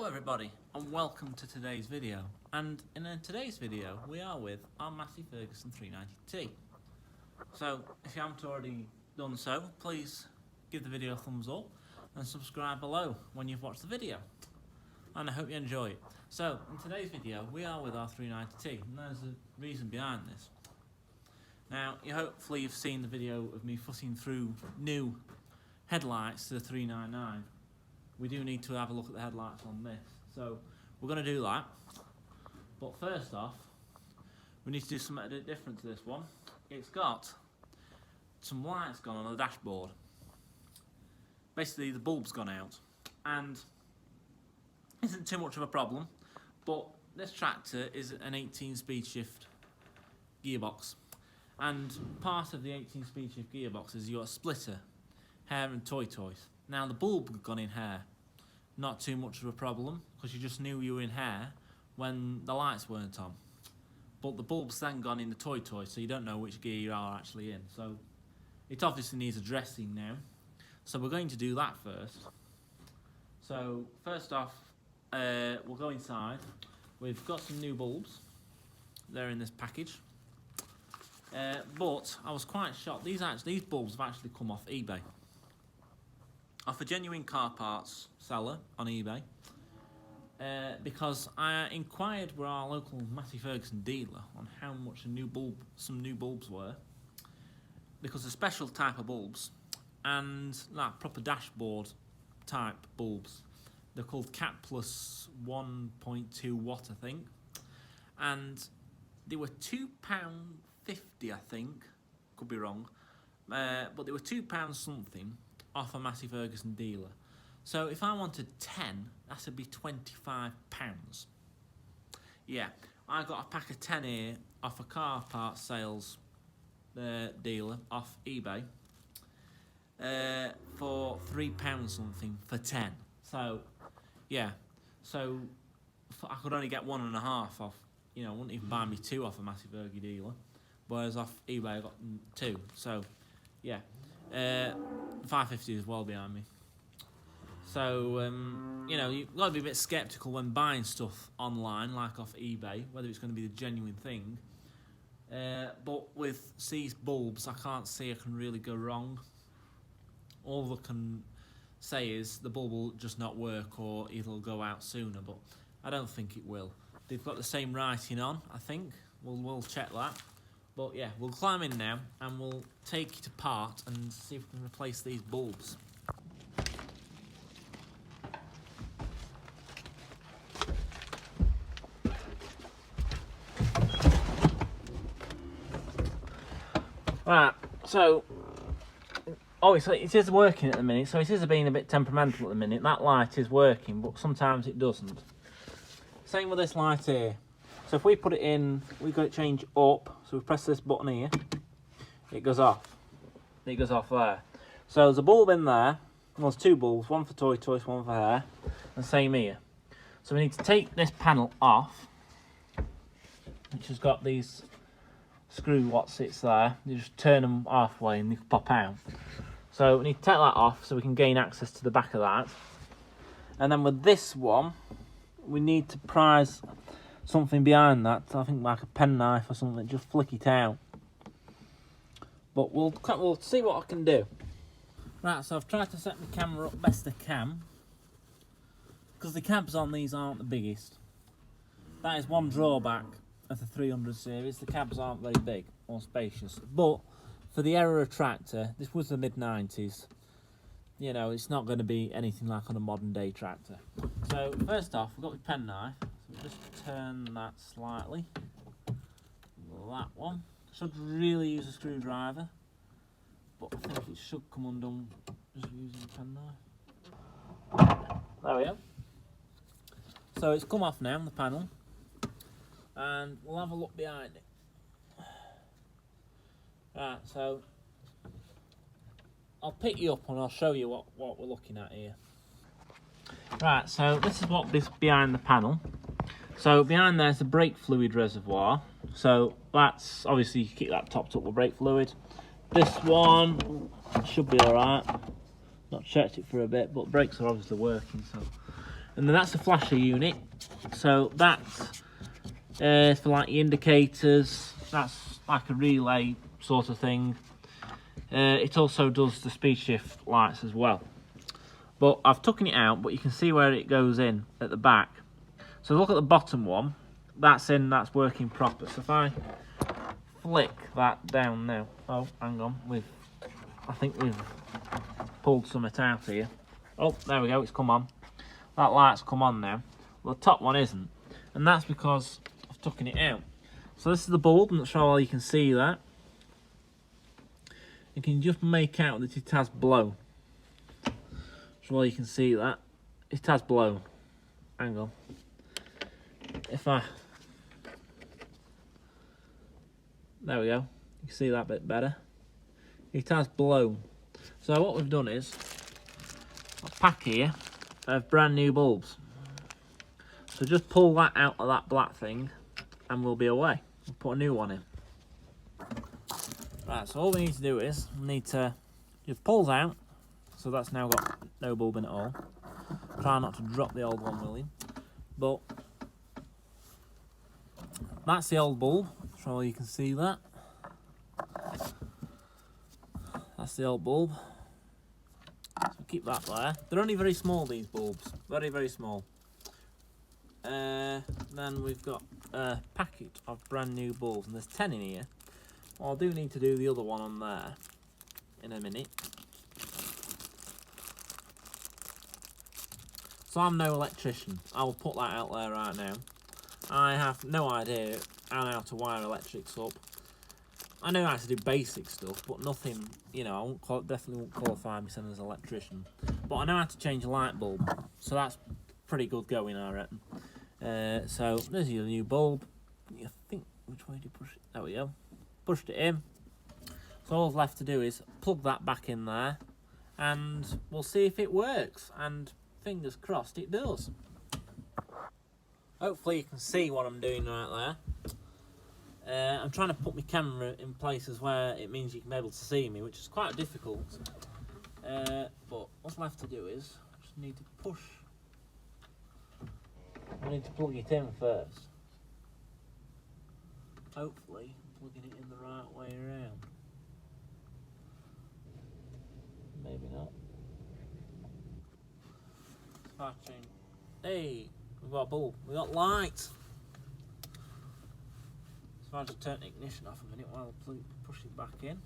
Hello everybody and welcome to today's video, and in today's video we are with our Massey Ferguson 390T. So if you haven't already done so, please give the video a thumbs up and subscribe below when you've watched the video, and I hope you enjoy it. So in today's video we are with our 390T, and there's a reason behind this. Now hopefully you've seen the video of me fussing through new headlights to the 399. We do need to have a look at the headlights on this, so we're going to do that. But first off, we need to do something a bit different to this one. It's got some lights gone on the dashboard. Basically the bulb's gone out, and isn't too much of a problem, but this tractor is an 18 speed shift gearbox, and part of the 18 speed shift gearbox is you've got a splitter, hair and toys. Now the bulb had gone in hair, not too much of a problem because you just knew you were in hair when the lights weren't on. But the bulb's then gone in the toy, so you don't know which gear you are actually in. So it obviously needs addressing now. So we're going to do that first. So first off, we'll go inside. We've got some new bulbs. They're in this package. But I was quite shocked. These bulbs have actually come off eBay. Off a genuine car parts seller on eBay, because I inquired with our local Massey Ferguson dealer on how much some new bulbs were, because a special type of bulbs and like proper dashboard type bulbs, they're called Cat Plus 1.2 watt I think, and they were £2.50 I think, could be wrong, but they were £2 something off a Massey Ferguson dealer. So if I wanted 10, that would be £25. Yeah, I got a pack of 10 here off a car parts sales dealer off eBay for £3 something for 10. So yeah, so I could only get 1.5 off. You know, I wouldn't even buy me 2 off a Massey Ferguson dealer, whereas off eBay I got 2. So yeah. 550 is well behind me. So you know, you've got to be a bit skeptical when buying stuff online, like off eBay, whether it's going to be the genuine thing. But with these bulbs, I can't see I can really go wrong. All I can say is the bulb will just not work, or it'll go out sooner. But I don't think it will. They've got the same writing on, I think. We'll check that. But yeah, we'll climb in now and we'll take it apart and see if we can replace these bulbs. Right, so obviously it is working at the minute, so it is being a bit temperamental at the minute. That light is working, but sometimes it doesn't. Same with this light here. So if we put it in, we've got it change up. So we press this button here, it goes off. It goes off there. So there's a bulb in there. Well, there's 2 bulbs, one for toys, one for hair, and same here. So we need to take this panel off, which has got these screw whatsits there. You just turn them halfway and they pop out. So we need to take that off so we can gain access to the back of that. And then with this one, we need to prise something behind that, I think like a penknife or something, just flick it out. But we'll see what I can do. Right, so I've tried to set the camera up best I can, because the cabs on these aren't the biggest. That is one drawback of the 300 series, the cabs aren't very big or spacious. But for the era of tractor, this was the mid-90s, you know, it's not going to be anything like on a modern day tractor. So first off, we've got the penknife. Just turn that slightly. That one. Should really use a screwdriver, but I think it should come undone just using a penknife. There we go. So it's come off now, the panel, and we'll have a look behind it. Right, so I'll pick you up and I'll show you what we're looking at here. Right, so this is what is behind the panel. So behind there's the brake fluid reservoir. So that's obviously, you keep that topped up with brake fluid. This one should be alright. Not checked it for a bit, but brakes are obviously working, so And then that's the flasher unit. So that's for like your indicators. That's like a relay sort of thing. It also does the speed shift lights as well. But I've taken it out, but you can see where it goes in at the back. So look at the bottom one. That's in, that's working proper. So if I flick that down now. Oh, hang on. I think we've pulled something out here. Oh, there we go, it's come on. That light's come on now. Well, the top one isn't. And that's because I've taken it out. So this is the bulb. I'm not sure how you can see that. You can just make out that it has blown. So you can see that. It has blown. Hang on. If I... There we go. You can see that bit better. It has blown. So what we've done is a pack here of brand new bulbs. So just pull that out of that black thing and we'll be away. We'll put a new one in. Right, so all we need to do is we need to just pull out. So that's now got no bulb in at all. Try not to drop the old one, William. But that's the old bulb. So you can see that. That's the old bulb. So keep that there. They're only very small, these bulbs. Very, very small. Then we've got a packet of brand new bulbs, and there's 10 in here. Well, I do need to do the other one on there in a minute. So I'm no electrician. I will put that out there right now. I have no idea how to wire electrics up. I know how to do basic stuff, but nothing, you know, definitely won't qualify myself as an electrician. But I know how to change a light bulb, so that's pretty good going, I reckon. So there's your new bulb. I think, which way do you push it? There we go. Pushed it in. So all I've left to do is plug that back in there, and we'll see if it works. And fingers crossed it does. Hopefully you can see what I'm doing right there. I'm trying to put my camera in places where it means you can be able to see me, which is quite difficult. But what's left to do is I just need to push. I need to plug it in first. Hopefully plugging it in the right way around. Maybe not. Sparking. Hey, we've got a bulb. We've got light. So I'll just turn the ignition off a minute while I push it back in.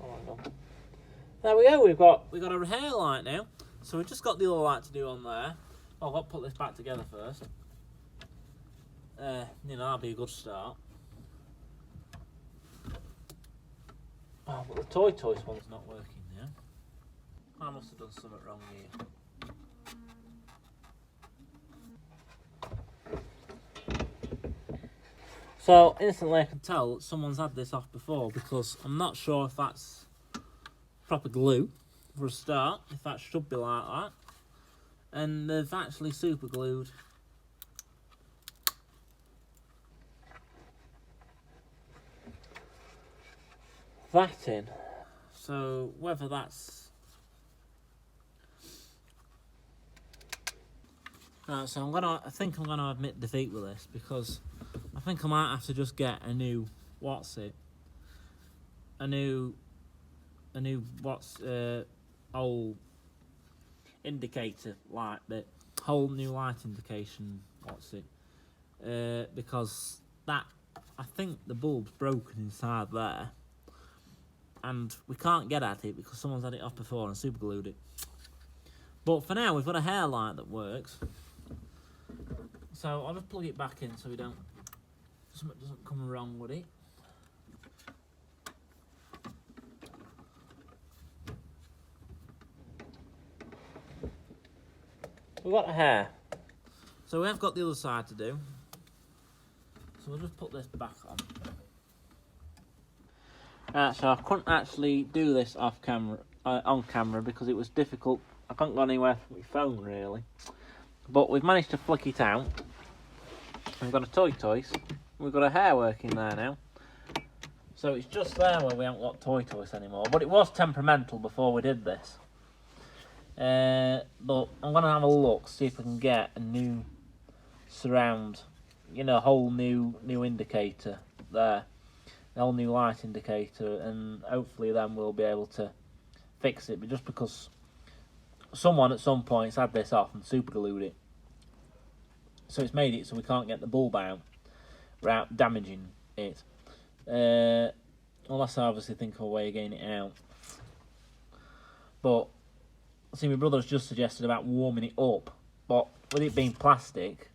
Oh, there we go. We've got a hair light now. So we've just got the other light to do on there. Oh, I've got to put this back together first. You know, that'll be a good start. Oh, but the Toy one's not working now. I must have done something wrong here. So instantly I can tell that someone's had this off before, because I'm not sure if that's proper glue for a start, if that should be like that. And they've actually super glued that in. So whether that's... Right, so I think I'm gonna admit defeat with this, because I think I might have to just get a new old indicator light bit, whole new light indication, because that, I think the bulb's broken inside there, and we can't get at it because someone's had it off before and super glued it. But for now we've got a hair light that works, so I'll just plug it back in so something doesn't come wrong with it. We've got a hair. So we have got the other side to do. So we'll just put this back on. So I couldn't actually do this off camera, on camera, because it was difficult. I couldn't go anywhere with my phone really. But we've managed to flick it out. We've got a toy. We've got a hair working there now. So it's just there where we haven't got toy anymore. But it was temperamental before we did this. But I'm going to have a look, see if I can get a new surround, you know, a whole new indicator there, a whole new light indicator, and hopefully then we'll be able to fix it. But just because someone at some point has had this off and super glued it, so it's made it so we can't get the bulb out without damaging it. Unless I obviously think of a way of getting it out. But see, my brother's just suggested about warming it up, but with it being plastic,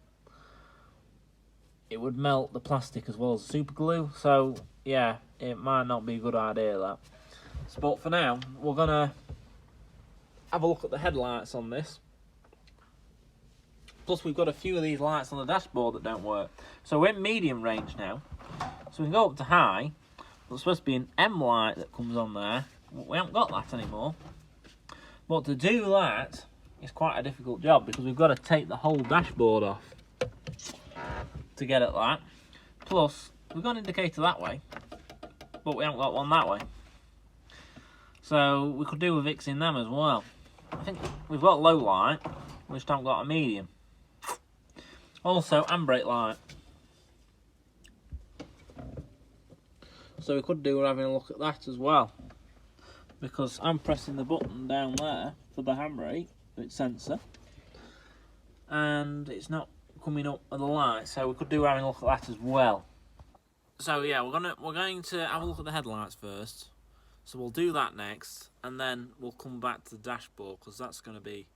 it would melt the plastic as well as the super glue. So yeah, it might not be a good idea that. But for now, we're gonna have a look at the headlights on this. Plus we've got a few of these lights on the dashboard that don't work. So we're in medium range now. So we can go up to high. There's supposed to be an M light that comes on there. We haven't got that anymore. But to do that is quite a difficult job because we've got to take the whole dashboard off to get at that. Plus, we've got an indicator that way, but we haven't got one that way. So we could do with fixing them as well. I think we've got low light, we just haven't got a medium. Also, handbrake light. So we could do with having a look at that as well. Because I'm pressing the button down there for the handbrake, its sensor, and it's not coming up with the light, so we could do having a look at that as well. So yeah, we're going to have a look at the headlights first. So we'll do that next, and then we'll come back to the dashboard because that's going to be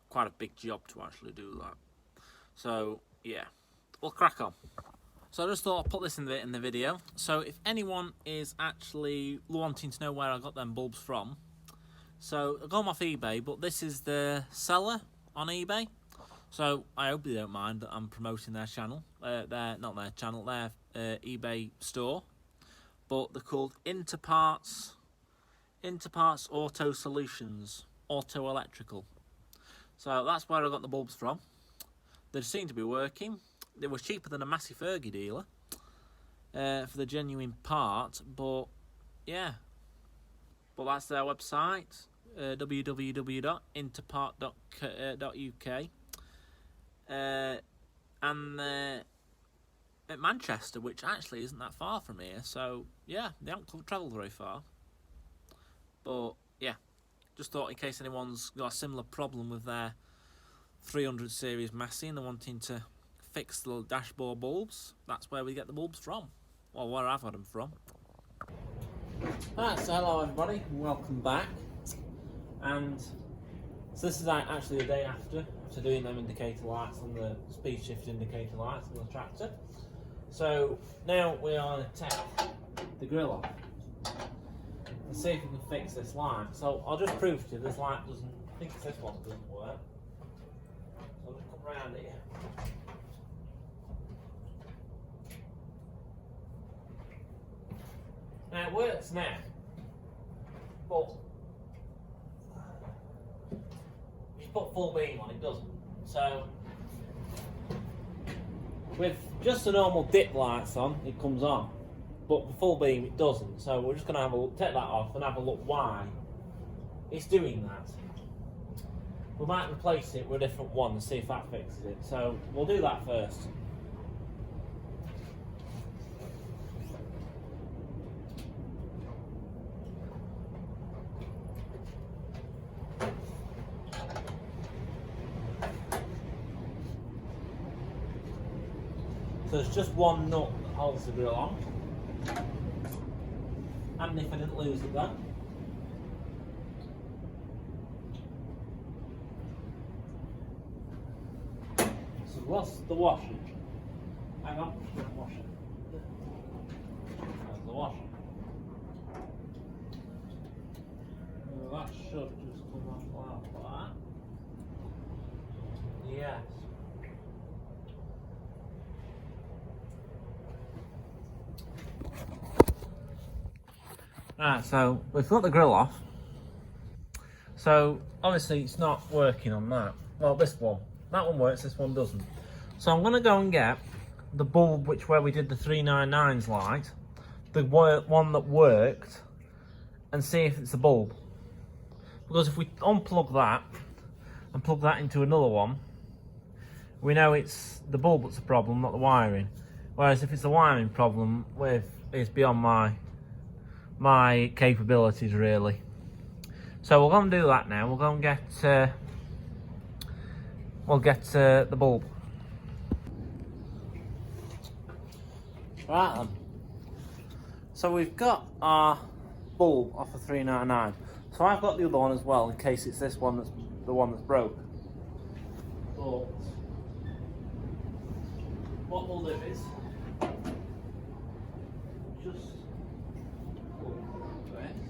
quite a big job to actually do that. So yeah, we'll crack on. So I just thought I'd put this in the video. So if anyone is actually wanting to know where I got them bulbs from, so I got them off eBay, but this is the seller on eBay. So I hope they don't mind that I'm promoting their channel. Not their channel, their eBay store. But they're called Interparts Auto Solutions, Auto Electrical. So that's where I got the bulbs from. They seem to be working. They were cheaper than a Massey Ferguson dealer for the genuine part, but yeah. But that's their website, www.interpart.uk, and at Manchester, which actually isn't that far from here. So yeah, they haven't travelled very far. But yeah, just thought in case anyone's got a similar problem with their 300 series Massey and they're wanting to fix the dashboard bulbs, that's where we get the bulbs from. Well, where I've got them from. Right, so hello everybody, welcome back. And so this is actually the day after doing them indicator lights on the speed shift indicator lights on the tractor. So now we are going to take the grill off and see if we can fix this light. So I'll just prove to you this light doesn't, I think it's this one doesn't work. So I'll just come round here. Now it works now, but if you put full beam on, it doesn't. So with just the normal dip lights on, it comes on, but the full beam it doesn't. So we're just going to have a look, take that off and have a look why it's doing that. We might replace it with a different one and see if that fixes it. So we'll do that first. So there's just one nut that holds the grill on, and if I didn't lose it then. So what's the washer? Hang on, washer. There's the washer. Well, that should just come off like that. Yes. Right, so we've got the grill off. So obviously it's not working on that. Well, this one. That one works, this one doesn't. So I'm going to go and get the bulb where we did the 399's light, the one that worked, and see if it's the bulb. Because if we unplug that and plug that into another one, we know it's the bulb that's the problem, not the wiring. Whereas if it's the wiring problem, it's beyond my capabilities really. So we're going to do that now. We're going to get the bulb. Right then. So we've got our bulb off of 399. So I've got the other one as well in case it's this one that's the one that's broke. But what we'll do is just pull this.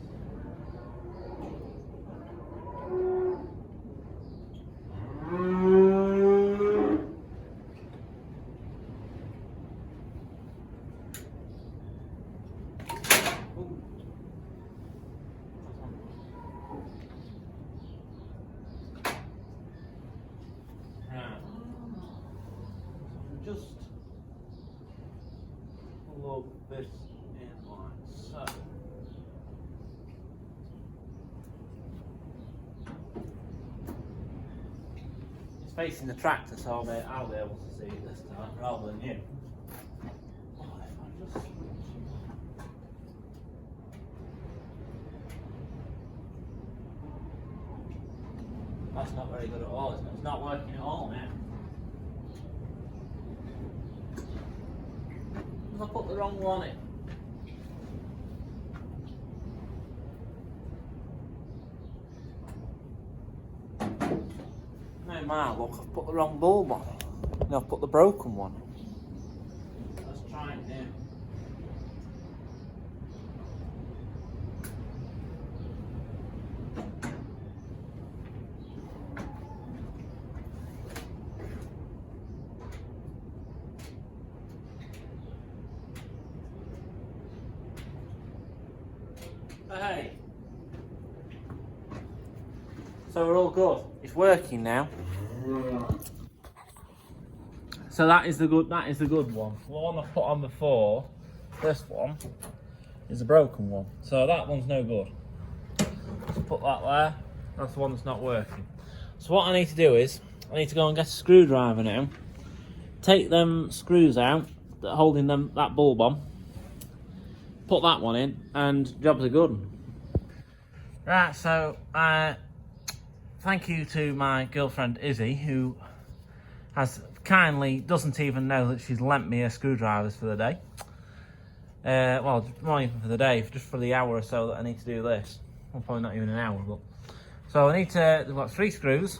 Just plug this in like so. It's facing the tractor, so I'll be able to see it this time rather than you. Oh, if I just... That's not very good at all, is it? It's not working at all now. I put the wrong one in. No matter, look, I've put the wrong bulb on. No, I've put the broken one in. Let's try it now. Hey. So we're all good. It's working now. So that is the good one. The one I put on before, this one, is a broken one. So that one's no good. Just put that there. That's the one that's not working. So what I need to do is, I need to go and get a screwdriver now. Take them screws out that are holding that bulb on. Put that one in, and jobs are good. Right, so thank you to my girlfriend Izzy, who has kindly doesn't even know that she's lent me her screwdrivers for the day. Well, not even for the day, just for the hour or so that I need to do this. Well, probably not even an hour, but so I need to. We've got 3 screws.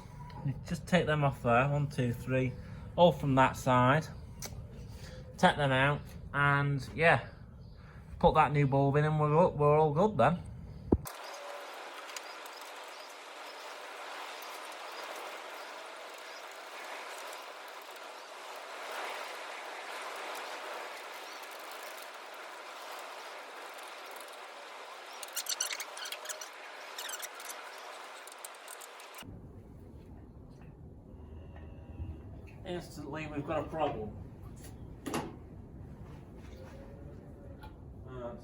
Just take them off there. 1, 2, 3, all from that side. Take them out, and yeah. Put that new bulb in and we're all good then. Instantly we've got a problem.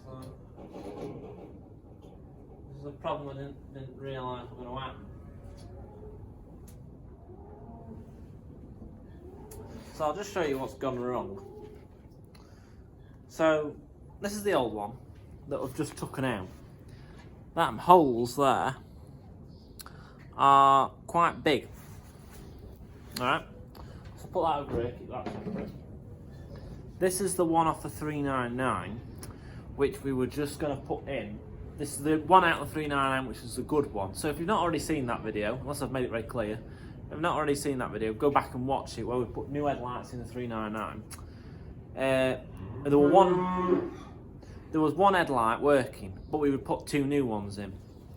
So this is a problem I didn't realise was going to happen. So I'll just show you what's gone wrong. So this is the old one that I've just taken out. That holes there are quite big. Alright, so put that over here, keep that separate. This is the one off the 399, which we were just going to put in. This is the one out of the 399, which is the good one. So if you've not already seen that video, unless I've made it very clear, if you've not already seen that video, go back and watch it where we put new headlights in the 399. There was one headlight working, but we would put 2 new ones in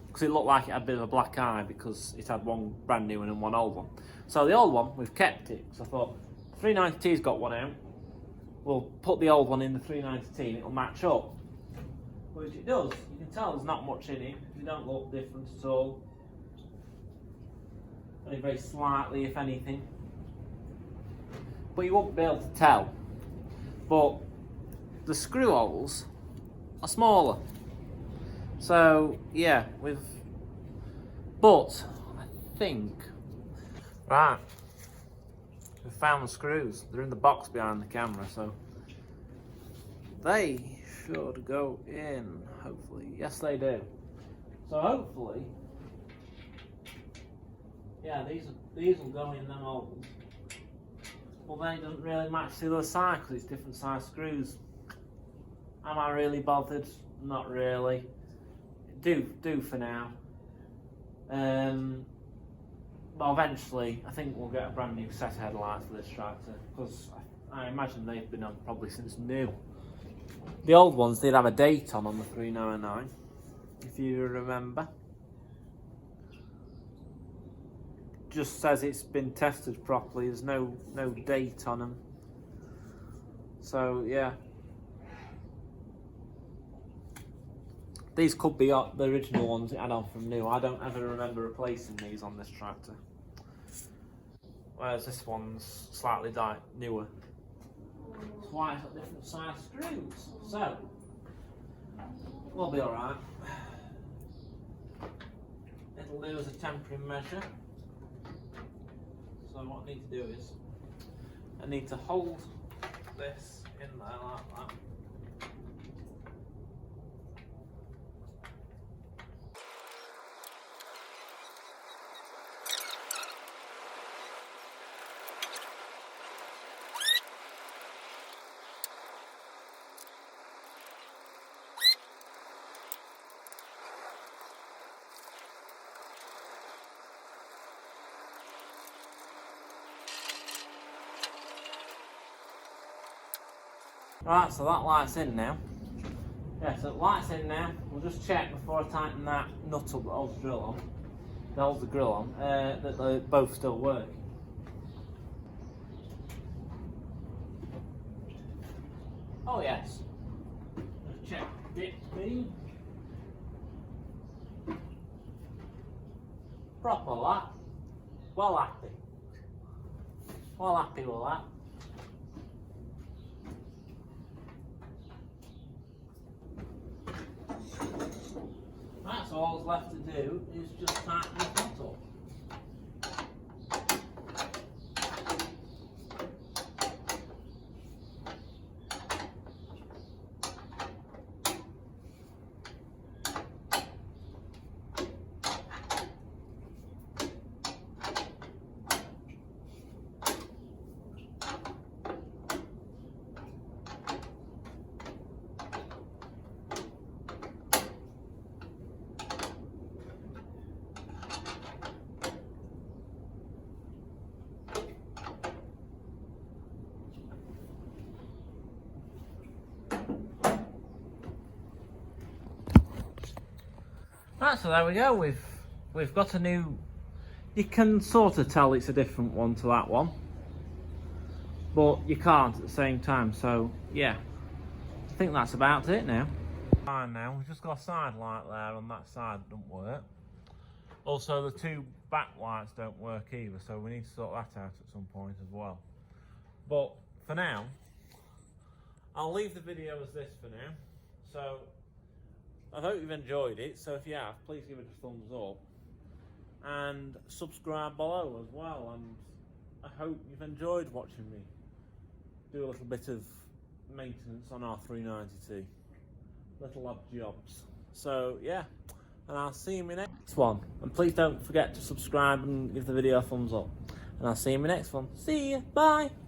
because it looked like it had a bit of a black eye because it had one brand new one and one old one. So the old one, we've kept it because I thought 390T's got one out. We'll put the old one in the 390T and it'll match up. Which it does. You can tell there's not much in it. They don't look different at all. Only very slightly, if anything. But you won't be able to tell. But the screw holes are smaller. So yeah, But I think, right, we found the screws. They're in the box behind the camera, so they should go in, hopefully. Yes, they do. So hopefully, yeah, these will go in them holes. Well, they don't really match the other side because it's different size screws. Am I really bothered? Not really. Do for now. But eventually, I think we'll get a brand new set of headlights for this tractor because I imagine they've been on probably since new. The old ones did have a date on the 399, if you remember. Just says it's been tested properly. There's no date on them. So yeah, these could be the original ones it had on from new. I don't ever remember replacing these on this tractor. Whereas this one's slightly newer. That's why it's got different size screws. So we'll be all right. It'll do as a temporary measure. So what I need to do is I need to hold this in there like that. Right, so that light's in now. Yeah, so the light's in now. We'll just check before I tighten that nut up that holds the grill on, that they're both still working. Oh yes. Let's check dip speed. Proper that. Well happy. Well happy with that. So all that's left to do is just tighten this nut up. Right, so there we go. We've got a new. You can sort of tell it's a different one to that one, but you can't at the same time. So yeah, I think that's about it now. Fine now. We've just got a side light there on that side. Doesn't work. Also, the two back lights don't work either. So we need to sort that out at some point as well. But for now, I'll leave the video as this for now. So I hope you've enjoyed it, so if you have, please give it a thumbs up and subscribe below as well, and I hope you've enjoyed watching me do a little bit of maintenance on our 390T, little odd jobs. So yeah, and I'll see you in my next one, and please don't forget to subscribe and give the video a thumbs up, and I'll see you in my next one. See ya, bye!